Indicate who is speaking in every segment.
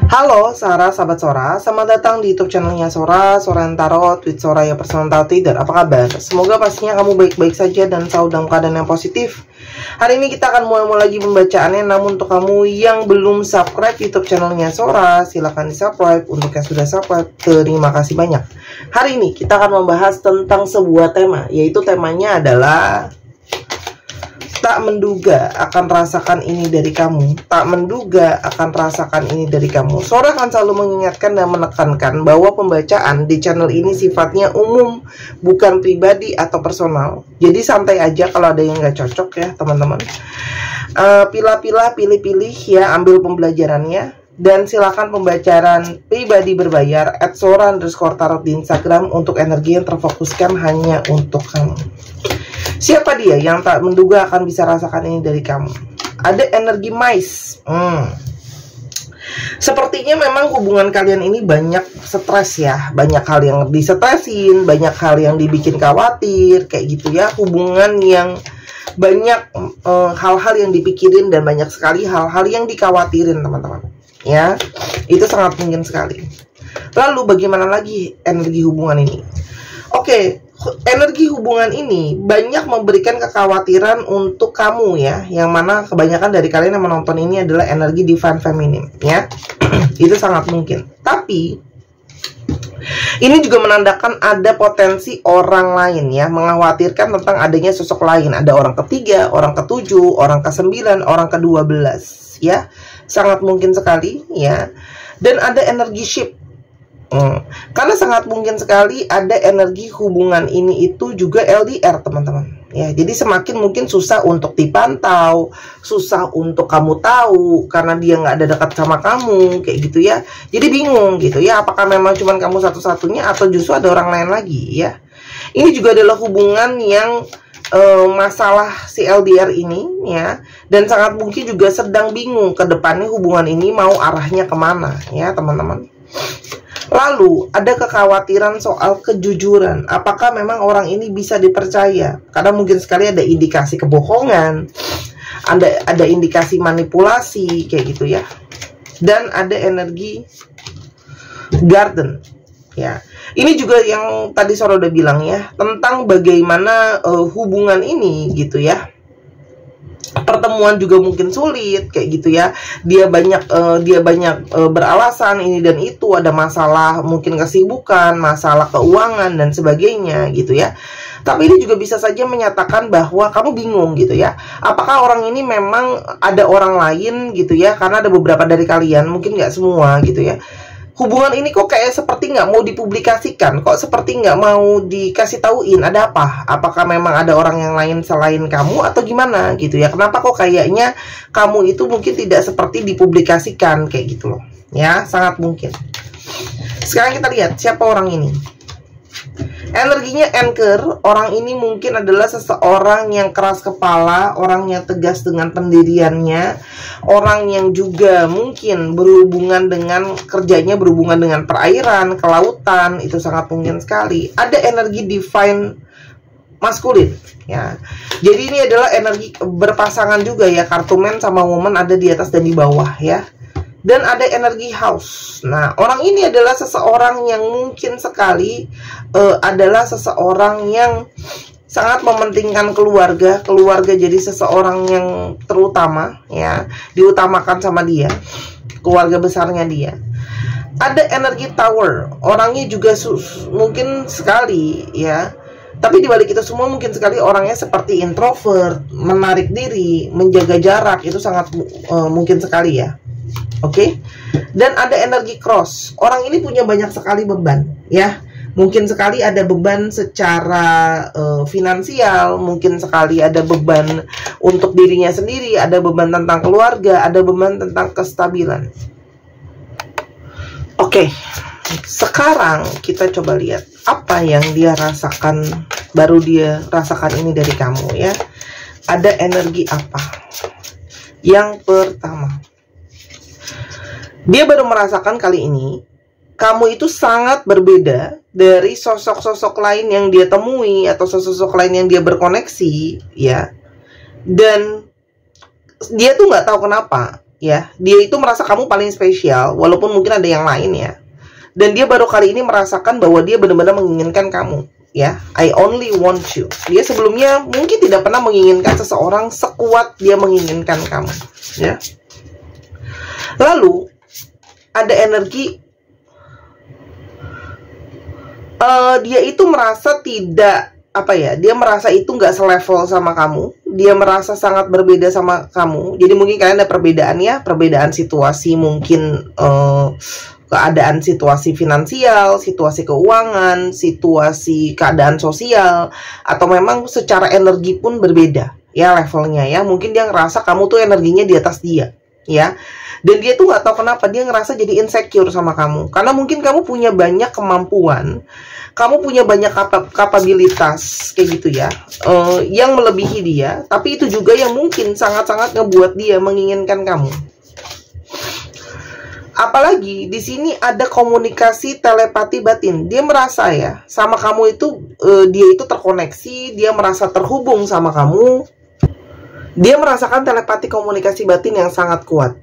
Speaker 1: Halo Sarah, sahabat Sora, selamat datang di YouTube channelnya Sora, Sora Tarot with Soraya Personal Tarot Reader. Apa kabar? Semoga pastinya kamu baik-baik saja dan selalu dalam keadaan yang positif. Hari ini kita akan mulai lagi pembacaannya, namun untuk kamu yang belum subscribe YouTube channelnya Sora, silahkan di subscribe. Untuk yang sudah subscribe, terima kasih banyak. Hari ini kita akan membahas tentang sebuah tema, yaitu temanya adalah tak menduga akan rasakan ini dari kamu. Tak menduga akan rasakan ini dari kamu. Sora akan selalu mengingatkan dan menekankan bahwa pembacaan di channel ini sifatnya umum, bukan pribadi atau personal. Jadi santai aja kalau ada yang nggak cocok ya teman-teman. Pilih-pilih ya, ambil pembelajarannya. Dan silakan pembacaan pribadi berbayar @sora_tarot di Instagram untuk energi yang terfokuskan hanya untuk kamu. Siapa dia yang tak menduga akan bisa rasakan ini dari kamu? Ada energi mais. Sepertinya memang hubungan kalian ini banyak stres ya. Banyak hal yang disetresin, banyak hal yang dibikin khawatir, kayak gitu ya. Hubungan yang banyak hal-hal yang dipikirin dan banyak sekali hal-hal yang dikhawatirin teman-teman. Ya, itu sangat mungkin sekali. Lalu bagaimana lagi energi hubungan ini? Oke. Energi hubungan ini banyak memberikan kekhawatiran untuk kamu ya, yang mana kebanyakan dari kalian yang menonton ini adalah energi divine feminine ya. Itu sangat mungkin. Tapi ini juga menandakan ada potensi orang lain ya, mengkhawatirkan tentang adanya sosok lain. Ada orang ketiga, orang ketujuh, orang ke-9, orang ke-12 ya. Sangat mungkin sekali ya. Dan ada energi shift. Karena sangat mungkin sekali ada energi hubungan ini itu juga LDR teman-teman ya. Jadi semakin mungkin susah untuk dipantau, susah untuk kamu tahu karena dia nggak ada dekat sama kamu kayak gitu ya. Jadi bingung gitu ya, apakah memang cuma kamu satu-satunya atau justru ada orang lain lagi ya. Ini juga adalah hubungan yang masalah si LDR ini ya, dan sangat mungkin juga sedang bingung ke depannya hubungan ini mau arahnya kemana ya teman-teman. Lalu ada kekhawatiran soal kejujuran. Apakah memang orang ini bisa dipercaya? Karena mungkin sekali ada indikasi kebohongan, ada indikasi manipulasi kayak gitu ya. Dan ada energi garden ya. Ini juga yang tadi Sora udah bilang ya, tentang bagaimana hubungan ini gitu ya. Pertemuan juga mungkin sulit kayak gitu ya. Dia banyak beralasan ini dan itu, ada masalah mungkin kesibukan, masalah keuangan dan sebagainya gitu ya. Tapi ini juga bisa saja menyatakan bahwa kamu bingung gitu ya, apakah orang ini memang ada orang lain gitu ya, karena ada beberapa dari kalian, mungkin nggak semua gitu ya. Hubungan ini kok kayak seperti nggak mau dipublikasikan, kok seperti nggak mau dikasih tauin, ada apa? Apakah memang ada orang yang lain selain kamu atau gimana gitu ya? Kenapa kok kayaknya kamu itu mungkin tidak seperti dipublikasikan kayak gitu loh? Ya, sangat mungkin. Sekarang kita lihat siapa orang ini. Energinya anchor. Orang ini mungkin adalah seseorang yang keras kepala, orang yang tegas dengan pendiriannya, orang yang juga mungkin berhubungan dengan kerjanya, berhubungan dengan perairan, kelautan. Itu sangat mungkin sekali. Ada energi divine maskulin ya. Jadi ini adalah energi berpasangan juga ya, kartu man sama woman ada di atas dan di bawah ya. Dan ada energi house. Nah, orang ini adalah seseorang yang mungkin sekali adalah seseorang yang sangat mementingkan keluarga. Keluarga jadi seseorang yang terutama ya, diutamakan sama dia, keluarga besarnya dia. Ada energi tower. Orangnya juga mungkin sekali ya. Tapi dibalik itu semua mungkin sekali orangnya seperti introvert, menarik diri, menjaga jarak. Itu sangat mungkin sekali ya. Oke. Dan ada energi cross. Orang ini punya banyak sekali beban ya. Mungkin sekali ada beban secara finansial, mungkin sekali ada beban untuk dirinya sendiri, ada beban tentang keluarga, ada beban tentang kestabilan. Oke. Sekarang kita coba lihat apa yang dia rasakan, baru dia rasakan ini dari kamu ya. Ada energi apa? Yang pertama, dia baru merasakan kali ini kamu itu sangat berbeda dari sosok-sosok lain yang dia temui atau sosok-sosok lain yang dia berkoneksi ya. Dan dia tuh nggak tahu kenapa ya. Dia itu merasa kamu paling spesial, walaupun mungkin ada yang lain ya. Dan dia baru kali ini merasakan bahwa dia benar-benar menginginkan kamu, ya. I only want you. Dia sebelumnya mungkin tidak pernah menginginkan seseorang sekuat dia menginginkan kamu, ya. Lalu ada energi dia itu merasa tidak, apa ya, dia merasa itu nggak selevel sama kamu. Dia merasa sangat berbeda sama kamu. Jadi mungkin kalian ada perbedaan ya, perbedaan situasi, mungkin keadaan situasi finansial, situasi keuangan, situasi keadaan sosial, atau memang secara energi pun berbeda ya levelnya ya. Mungkin dia ngerasa kamu tuh energinya di atas dia, ya. Dan dia tuh nggak tahu kenapa dia ngerasa jadi insecure sama kamu. Karena mungkin kamu punya banyak kemampuan, kamu punya banyak kapabilitas kayak gitu ya, yang melebihi dia. Tapi itu juga yang mungkin sangat-sangat ngebuat dia menginginkan kamu. Apalagi di sini ada komunikasi telepati batin. Dia merasa ya sama kamu itu, dia itu terkoneksi, dia merasa terhubung sama kamu. Dia merasakan telepati komunikasi batin yang sangat kuat.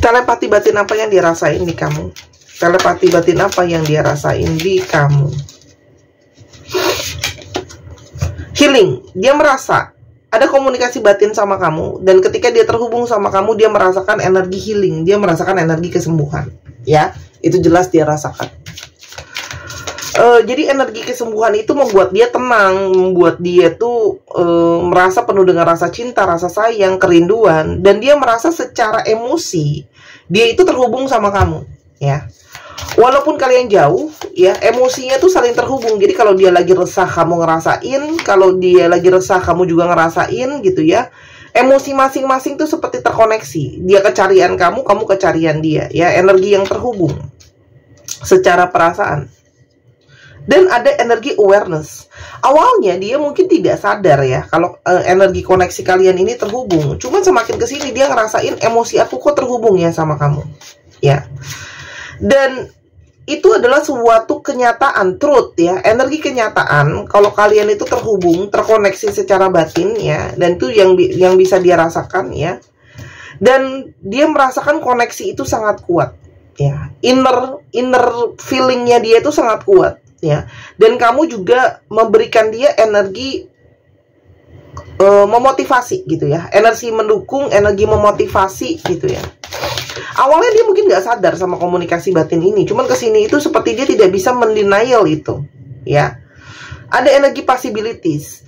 Speaker 1: Telepati batin apa yang dia rasain di kamu? Telepati batin apa yang dia rasain di kamu? Healing. Dia merasa ada komunikasi batin sama kamu, dan ketika dia terhubung sama kamu, dia merasakan energi healing, dia merasakan energi kesembuhan, ya. Itu jelas dia rasakan. Jadi energi kesembuhan itu membuat dia tenang, membuat dia tuh merasa penuh dengan rasa cinta, rasa sayang, kerinduan, dan dia merasa secara emosi dia itu terhubung sama kamu, ya. Walaupun kalian jauh, ya, emosinya tuh saling terhubung. Jadi kalau dia lagi resah, kamu ngerasain. Kalau dia lagi resah, kamu juga ngerasain, gitu ya. Emosi masing-masing tuh seperti terkoneksi. Dia kecarian kamu, kamu kecarian dia, ya. Energi yang terhubung secara perasaan. Dan ada energi awareness. Awalnya dia mungkin tidak sadar ya kalau energi koneksi kalian ini terhubung. Cuman semakin kesini dia ngerasain emosi aku kok terhubung ya sama kamu, ya. Dan itu adalah suatu kenyataan, truth ya, energi kenyataan. Kalau kalian itu terhubung, terkoneksi secara batin ya, dan itu yang bisa dia rasakan ya. Dan dia merasakan koneksi itu sangat kuat ya. Inner feelingnya dia itu sangat kuat ya. Dan kamu juga memberikan dia energi memotivasi gitu ya, energi mendukung, energi memotivasi gitu ya. Awalnya dia mungkin nggak sadar sama komunikasi batin ini, cuman kesini itu seperti dia tidak bisa mendenial itu, ya. Ada energi possibilities,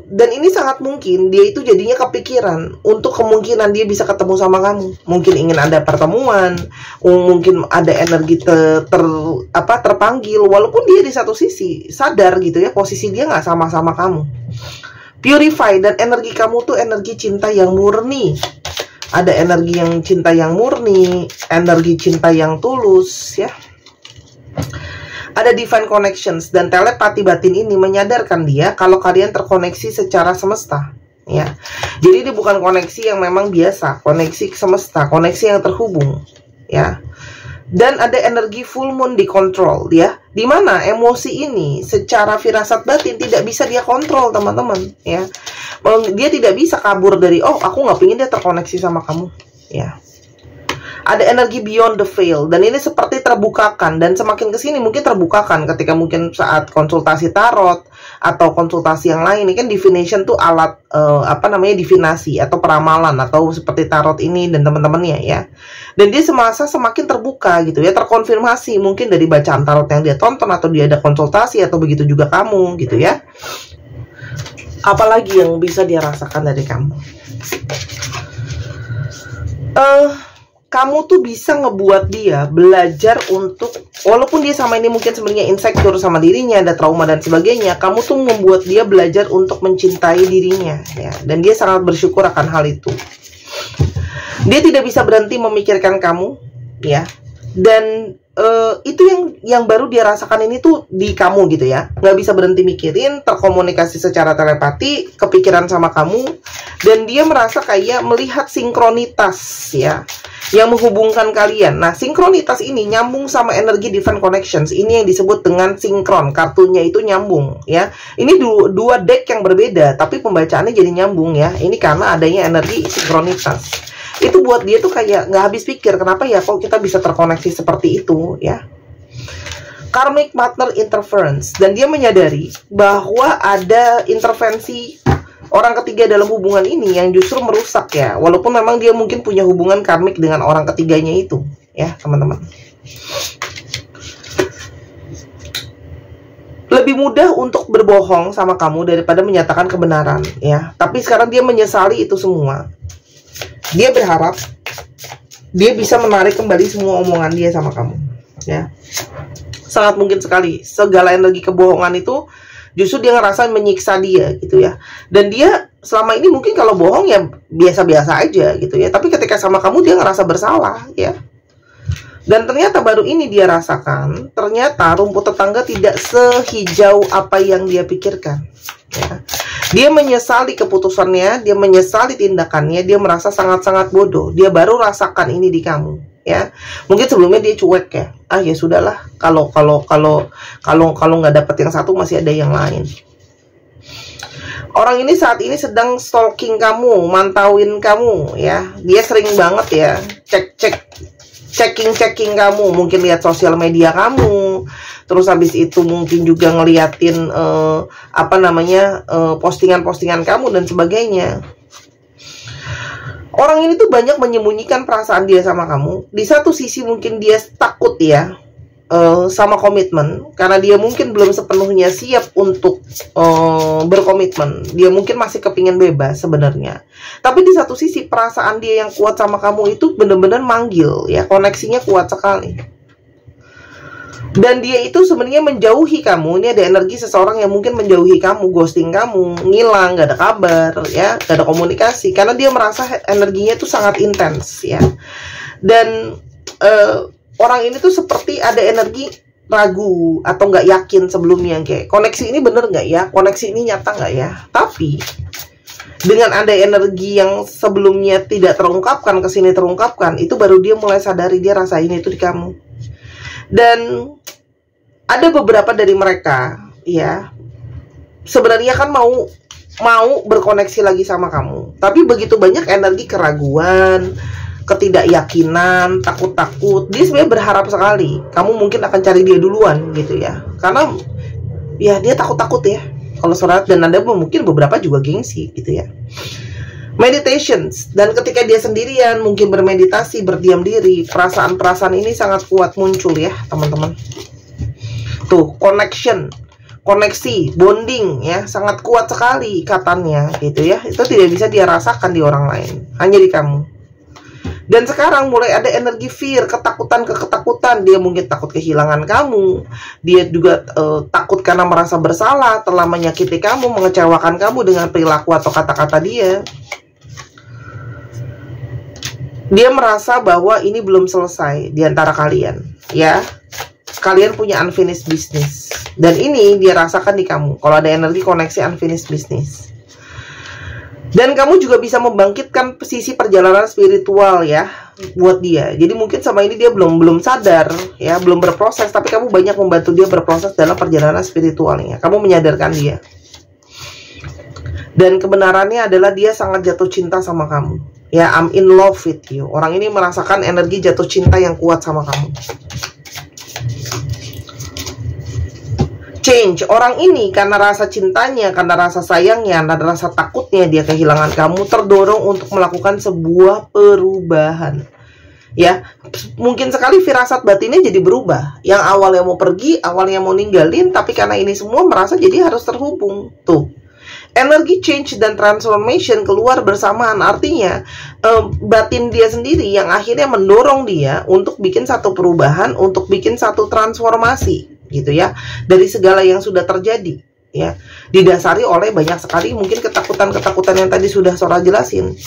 Speaker 1: dan ini sangat mungkin dia itu jadinya kepikiran untuk kemungkinan dia bisa ketemu sama kamu. Mungkin ingin ada pertemuan, mungkin ada energi terpanggil, walaupun dia di satu sisi sadar gitu ya, posisi dia nggak sama-sama kamu. Purify, dan energi kamu tuh energi cinta yang murni. Ada energi yang cinta yang murni, energi cinta yang tulus ya. Ada divine connections, dan telepati batin ini menyadarkan dia kalau kalian terkoneksi secara semesta ya. Jadi ini bukan koneksi yang memang biasa, koneksi semesta, koneksi yang terhubung ya. Dan ada energi full moon dikontrol ya, dimana emosi ini secara firasat batin tidak bisa dia kontrol teman-teman ya. Dia tidak bisa kabur dari, oh aku nggak pengen dia terkoneksi sama kamu ya. Ada energi beyond the veil, dan ini seperti terbukakan, dan semakin kesini mungkin terbukakan ketika mungkin saat konsultasi tarot atau konsultasi yang lain. Ini kan divination tuh alat divinasi atau peramalan atau seperti tarot ini dan teman-temannya ya. Dan dia semasa semakin terbuka gitu ya, terkonfirmasi mungkin dari bacaan tarot yang dia tonton atau dia ada konsultasi, atau begitu juga kamu gitu ya. Apalagi yang bisa dia rasakan dari kamu? Kamu tuh bisa ngebuat dia belajar untuk, walaupun dia sama ini mungkin sebenarnya insecure sama dirinya, ada trauma dan sebagainya, kamu tuh membuat dia belajar untuk mencintai dirinya ya. Dan dia sangat bersyukur akan hal itu. Dia tidak bisa berhenti memikirkan kamu ya. Dan itu yang baru dia rasakan ini tuh di kamu gitu ya. Nggak bisa berhenti mikirin, terkomunikasi secara telepati, kepikiran sama kamu. Dan dia merasa kayak melihat sinkronitas ya, yang menghubungkan kalian. Nah, sinkronitas ini nyambung sama energi divine connections. Ini yang disebut dengan sinkron. Kartunya itu nyambung ya. Ini dua deck yang berbeda, tapi pembacaannya jadi nyambung ya. Ini karena adanya energi sinkronitas. Itu buat dia tuh kayak nggak habis pikir, kenapa ya kok kita bisa terkoneksi seperti itu ya. Karmic partner interference, dan dia menyadari bahwa ada intervensi orang ketiga dalam hubungan ini yang justru merusak ya, walaupun memang dia mungkin punya hubungan karmik dengan orang ketiganya itu ya teman-teman. Lebih mudah untuk berbohong sama kamu daripada menyatakan kebenaran ya, tapi sekarang dia menyesali itu semua. Dia berharap dia bisa menarik kembali semua omongan dia sama kamu ya. Sangat mungkin sekali segala energi kebohongan itu justru dia ngerasa menyiksa dia gitu ya. Dan dia selama ini mungkin kalau bohong ya biasa-biasa aja gitu ya, tapi ketika sama kamu dia ngerasa bersalah ya. Dan ternyata baru ini dia rasakan, ternyata rumput tetangga tidak sehijau apa yang dia pikirkan ya. Dia menyesali keputusannya, dia menyesali tindakannya, dia merasa sangat-sangat bodoh. Dia baru rasakan ini di kamu ya. Mungkin sebelumnya dia cuek ya, ah ya sudahlah, kalau nggak dapet yang satu masih ada yang lain. Orang ini saat ini sedang stalking kamu, mantauin kamu ya. Dia sering banget ya checking kamu, mungkin lihat sosial media kamu, terus habis itu mungkin juga ngeliatin postingan-postingan kamu dan sebagainya. Orang ini tuh banyak menyembunyikan perasaan dia sama kamu. Di satu sisi mungkin dia takut ya sama komitmen, karena dia mungkin belum sepenuhnya siap untuk berkomitmen. Dia mungkin masih kepingin bebas sebenarnya. Tapi di satu sisi perasaan dia yang kuat sama kamu itu benar-benar manggil ya, koneksinya kuat sekali. Dan dia itu sebenarnya menjauhi kamu. Ini ada energi seseorang yang mungkin menjauhi kamu, ghosting kamu, ngilang, gak ada kabar ya, gak ada komunikasi, karena dia merasa energinya itu sangat intens ya. Dan orang ini tuh seperti ada energi ragu atau nggak yakin sebelumnya, kayak koneksi ini bener nggak ya, koneksi ini nyata nggak ya. Tapi dengan ada energi yang sebelumnya tidak terungkapkan kesini terungkapkan, itu baru dia mulai sadari dia rasain itu di kamu. Dan ada beberapa dari mereka ya sebenarnya kan mau berkoneksi lagi sama kamu, tapi begitu banyak energi keraguan, ketidakyakinan, takut-takut. Dia sebenarnya berharap sekali kamu mungkin akan cari dia duluan gitu ya, karena ya dia takut-takut ya kalau surat. Dan ada mungkin beberapa juga gengsi gitu ya. Meditations, dan ketika dia sendirian mungkin bermeditasi, berdiam diri, perasaan-perasaan ini sangat kuat muncul ya teman-teman. Tuh, koneksi, bonding ya, sangat kuat sekali ikatannya gitu ya. Itu tidak bisa dia rasakan di orang lain, hanya di kamu. Dan sekarang mulai ada energi fear, ketakutan. Dia mungkin takut kehilangan kamu. Dia juga takut karena merasa bersalah, telah menyakiti kamu, mengecewakan kamu dengan perilaku atau kata-kata dia. Dia merasa bahwa ini belum selesai di antara kalian ya. Kalian punya unfinished business, dan ini dia rasakan di kamu kalau ada energi koneksi unfinished business. Dan kamu juga bisa membangkitkan sisi perjalanan spiritual ya buat dia. Jadi mungkin sama ini dia belum sadar ya, belum berproses, tapi kamu banyak membantu dia berproses dalam perjalanan spiritualnya. Kamu menyadarkan dia. Dan kebenarannya adalah dia sangat jatuh cinta sama kamu. Ya, I'm in love with you. Orang ini merasakan energi jatuh cinta yang kuat sama kamu. Change, orang ini karena rasa cintanya, karena rasa sayangnya, karena rasa takutnya dia kehilangan kamu, terdorong untuk melakukan sebuah perubahan. Ya, mungkin sekali firasat batinnya jadi berubah. Yang awalnya mau pergi, awalnya mau ninggalin, tapi karena ini semua merasa jadi harus terhubung. Tuh, energi change dan transformation keluar bersamaan. Artinya batin dia sendiri yang akhirnya mendorong dia untuk bikin satu perubahan, untuk bikin satu transformasi gitu ya, dari segala yang sudah terjadi ya, didasari oleh banyak sekali mungkin ketakutan yang tadi sudah Sora jelasin.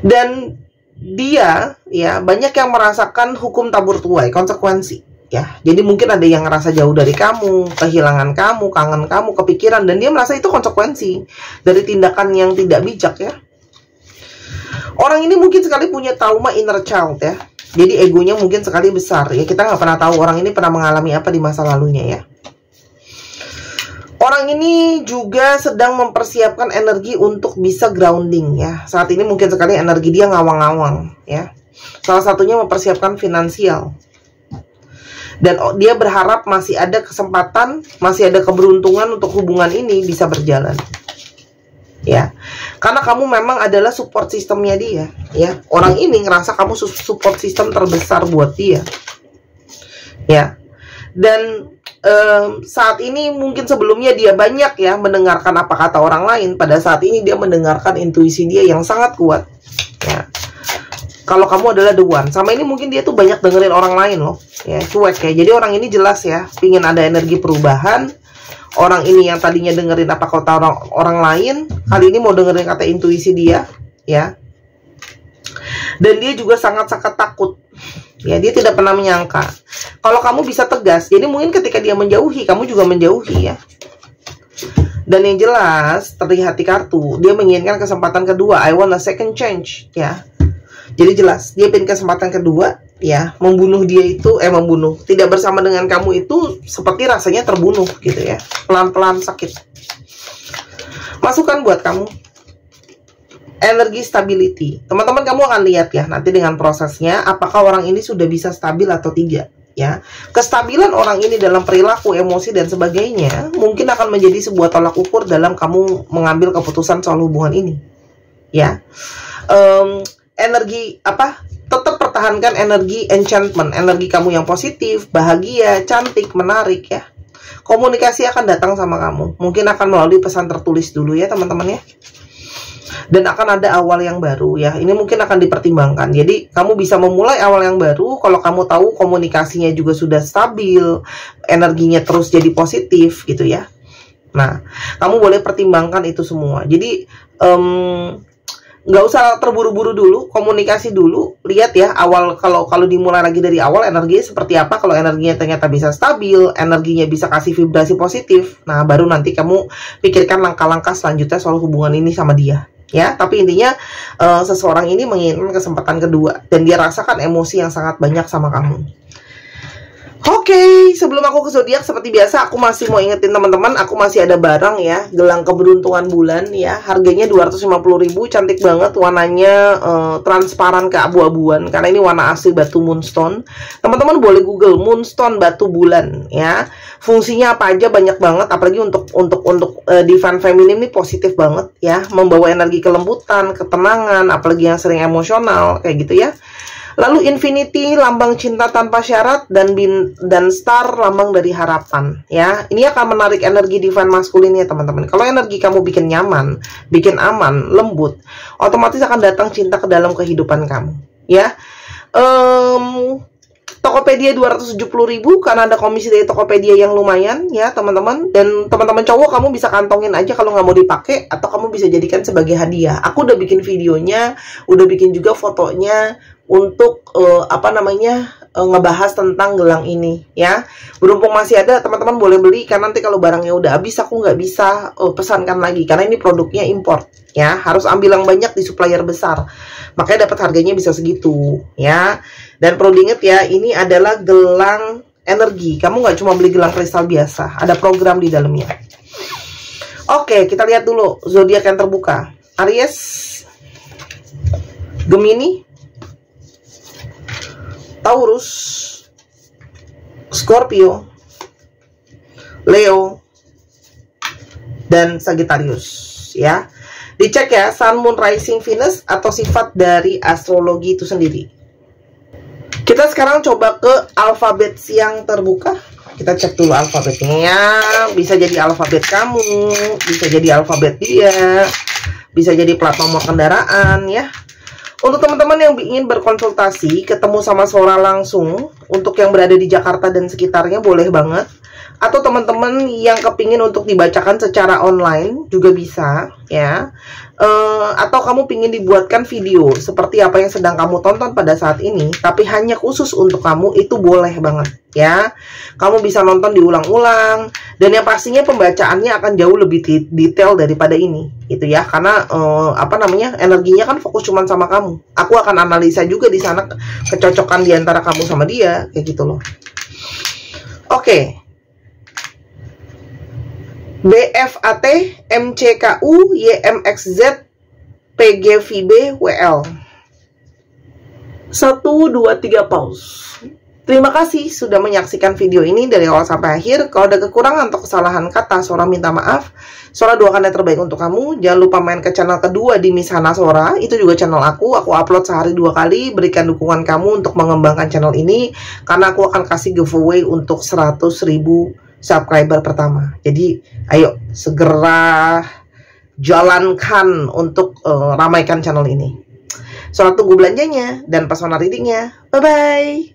Speaker 1: Dan dia ya banyak yang merasakan hukum tabur tuai, konsekuensi ya. Jadi mungkin ada yang ngerasa jauh dari kamu, kehilangan kamu, kangen kamu, kepikiran, dan dia merasa itu konsekuensi dari tindakan yang tidak bijak ya. Orang ini mungkin sekali punya trauma inner child ya. Jadi egonya mungkin sekali besar ya. Kita nggak pernah tahu orang ini pernah mengalami apa di masa lalunya ya. Orang ini juga sedang mempersiapkan energi untuk bisa grounding ya. Saat ini mungkin sekali energi dia ngawang-ngawang ya. Salah satunya mempersiapkan finansial. Dan dia berharap masih ada kesempatan, masih ada keberuntungan untuk hubungan ini bisa berjalan. Ya. Karena kamu memang adalah support sistemnya dia, ya. Orang ini ngerasa kamu support system terbesar buat dia. Ya. Dan saat ini mungkin sebelumnya dia banyak ya mendengarkan apa kata orang lain. Pada saat ini dia mendengarkan intuisi dia yang sangat kuat ya. Kalau kamu adalah the one, sama ini mungkin dia tuh banyak dengerin orang lain loh ya, cuek ya. Jadi orang ini jelas ya pingin ada energi perubahan. Orang ini yang tadinya dengerin apa kata orang lain, kali ini mau dengerin kata intuisi dia ya. Dan dia juga sangat-sangat takut ya, dia tidak pernah menyangka kalau kamu bisa tegas. Jadi mungkin ketika dia menjauhi, kamu juga menjauhi ya. Dan yang jelas terlihat di kartu, dia menginginkan kesempatan kedua. I want a second chance ya. Jadi jelas dia pengen kesempatan kedua ya. Membunuh dia itu membunuh, tidak bersama dengan kamu itu seperti rasanya terbunuh gitu ya. Pelan-pelan sakit. Masukan buat kamu, energi stability. Teman-teman, kamu akan lihat ya nanti dengan prosesnya apakah orang ini sudah bisa stabil atau tidak ya. Kestabilan orang ini dalam perilaku, emosi dan sebagainya mungkin akan menjadi sebuah tolak ukur dalam kamu mengambil keputusan soal hubungan ini ya. Energi apa? Tetap pertahankan energi enchantment, energi kamu yang positif, bahagia, cantik, menarik ya. Komunikasi akan datang sama kamu, mungkin akan melalui pesan tertulis dulu ya teman-teman ya. Dan akan ada awal yang baru ya. Ini mungkin akan dipertimbangkan. Jadi kamu bisa memulai awal yang baru kalau kamu tahu komunikasinya juga sudah stabil, energinya terus jadi positif gitu ya. Nah, kamu boleh pertimbangkan itu semua. Jadi nggak usah terburu-buru dulu, komunikasi dulu, lihat ya awal. Kalau dimulai lagi dari awal, energinya seperti apa. Kalau energinya ternyata bisa stabil, energinya bisa kasih vibrasi positif, nah baru nanti kamu pikirkan langkah-langkah selanjutnya soal hubungan ini sama dia ya. Tapi intinya seseorang ini menginginkan kesempatan kedua dan dia rasakan emosi yang sangat banyak sama kamu. Oke, sebelum aku ke zodiak seperti biasa aku masih mau ingetin teman-teman, aku masih ada barang ya, gelang keberuntungan bulan ya. Harganya 250.000, cantik banget, warnanya transparan keabu-abuan karena ini warna asli batu moonstone. Teman-teman boleh Google moonstone batu bulan ya. Fungsinya apa aja banyak banget, apalagi untuk divine feminine ini positif banget ya, membawa energi kelembutan, ketenangan, apalagi yang sering emosional kayak gitu ya. Lalu infinity lambang cinta tanpa syarat, dan star lambang dari harapan ya. Ini akan menarik energi divine maskulin ya teman-teman. Kalau energi kamu bikin nyaman, bikin aman, lembut, otomatis akan datang cinta ke dalam kehidupan kamu ya. Tokopedia 270.000 karena ada komisi dari Tokopedia yang lumayan ya teman-teman. Dan teman-teman cowok kamu bisa kantongin aja kalau nggak mau dipakai, atau kamu bisa jadikan sebagai hadiah. Aku udah bikin videonya, udah bikin juga fotonya untuk ngebahas tentang gelang ini ya. Berhubung masih ada, teman-teman boleh beli, karena nanti kalau barangnya udah habis aku nggak bisa pesankan lagi karena ini produknya import ya. Harus ambil yang banyak di supplier besar, makanya dapat harganya bisa segitu ya. Dan perlu diingat ya, ini adalah gelang energi. Kamu nggak cuma beli gelang kristal biasa, ada program di dalamnya. Oke, kita lihat dulu zodiak yang terbuka. Aries, Gemini, Taurus, Scorpio, Leo, dan Sagittarius ya. Dicek ya Sun, Moon, Rising, Venus atau sifat dari astrologi itu sendiri. Kita sekarang coba ke alfabet yang terbuka. Kita cek dulu alfabetnya. Bisa jadi alfabet kamu, bisa jadi alfabet dia, bisa jadi plat nomor kendaraan ya. Untuk teman-teman yang ingin berkonsultasi, ketemu sama Sora langsung, untuk yang berada di Jakarta dan sekitarnya boleh banget. Atau teman-teman yang kepingin untuk dibacakan secara online juga bisa ya. Atau kamu pingin dibuatkan video seperti apa yang sedang kamu tonton pada saat ini, tapi hanya khusus untuk kamu, itu boleh banget ya. Kamu bisa nonton diulang-ulang, dan yang pastinya pembacaannya akan jauh lebih detail daripada ini gitu ya. Karena energinya kan fokus cuman sama kamu. Aku akan analisa juga di sana kecocokan di antara kamu sama dia kayak gitu loh. Oke. BFAT MCKU YMXZ PGVB WL. 1, 2, 3 pause. Terima kasih sudah menyaksikan video ini dari awal sampai akhir. Kalau ada kekurangan atau kesalahan kata, Sora minta maaf. Sora doakan yang terbaik untuk kamu. Jangan lupa main ke channel kedua di Miss Hana Sora. Itu juga channel aku. Aku upload sehari 2 kali. Berikan dukungan kamu untuk mengembangkan channel ini. Karena aku akan kasih giveaway untuk 100.000 subscriber pertama. Jadi ayo segera jalankan untuk ramaikan channel ini. Sora tunggu belanjanya dan pesona readingnya. Bye-bye.